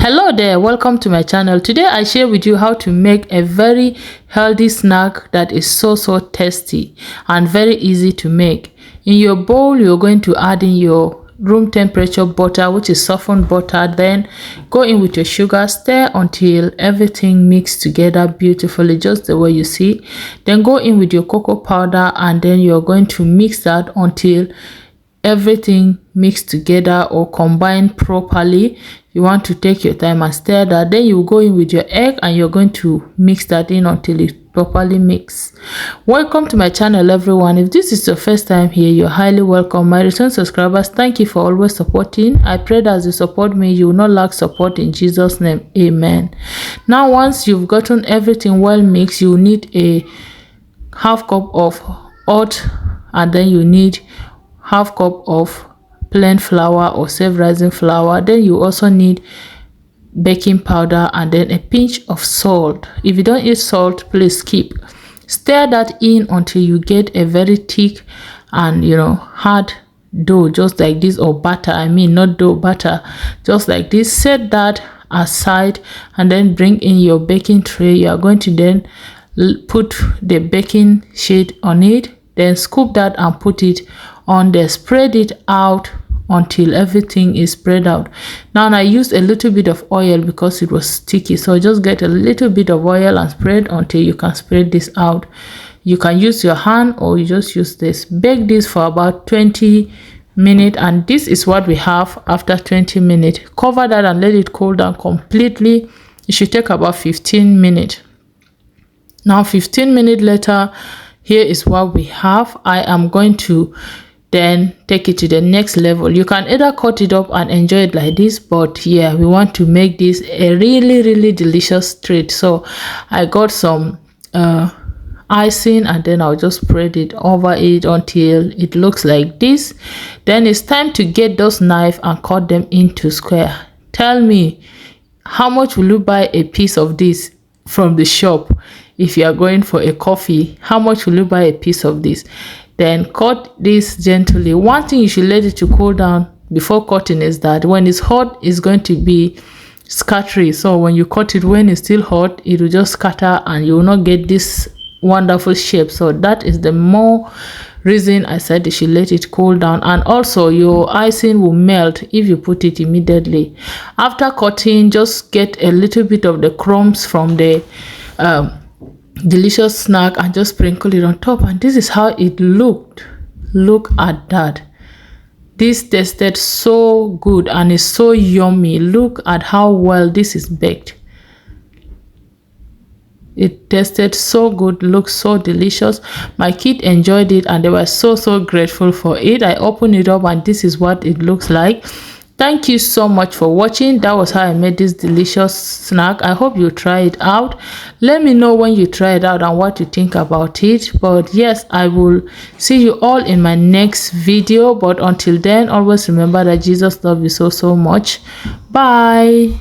Hello there, welcome to my channel. Today I share with you how to make a very healthy snack that is so tasty and very easy to make. In your bowl, you're going to add in your room temperature butter, which is softened butter. Then go in with your sugar, stir until everything mixed together beautifully, just the way you see. Then go in with your cocoa powder, and then you're going to mix that until everything mixed together or combined properly. You want to take your time and stir that. Then you go in with your egg and you're going to mix that in until it properly mix. Welcome to my channel, everyone. If this is your first time here, you're highly welcome. My return subscribers, thank you for always supporting. I pray that as you support me, you will not lack support in Jesus' name. Amen. Now, once you've gotten everything well mixed, you need a half cup of oat, and then you need half cup of plain flour or self-rising flour. Then you also need baking powder and then a pinch of salt. If you don't eat salt, please skip. Stir that in until you get a very thick and hard dough, just like this, or batter. I mean, not dough, batter, just like this. Set that aside and then bring in your baking tray. You are going to then put the baking sheet on it, then scoop that and put it on there. Spread it out until everything is spread out. Now I used a little bit of oil because it was sticky, so just get a little bit of oil and spread until you can spread this out. You can use your hand or you just use this. Bake this for about 20 minutes, and this is what we have after 20 minutes. Cover that and let it cool down completely. It should take about 15 minutes. Now 15 minutes later, here is what we have. I am going to then take it to the next level. You can either cut it up and enjoy it like this, but yeah, we want to make this a really delicious treat. So I got some icing, and then I'll just spread it over it until it looks like this. Then it's time to get those knives and cut them into square. Tell me, how much will you buy a piece of this from the shop? If you are going for a coffee, how much will you buy a piece of this? Then cut this gently. One thing you should let it to cool down before cutting is that when it's hot, it's going to be scattery. So when you cut it when it's still hot, it will just scatter and you will not get this wonderful shape. So that is the more reason I said you should let it cool down. And also your icing will melt if you put it immediately. After cutting, just get a little bit of the crumbs from the delicious snack and just sprinkle it on top, and this is how it looked. Look at that. This tasted so good and is so yummy. Look at how well this is baked. It tasted so good, looks so delicious. My kid enjoyed it and they were so grateful for it. I opened it up and this is what it looks like. Thank you so much for watching. That was how I made this delicious snack. I hope you try it out. Let me know when you try it out and what you think about it. But yes, I will see you all in my next video. But until then, always remember that Jesus loves you so much. Bye.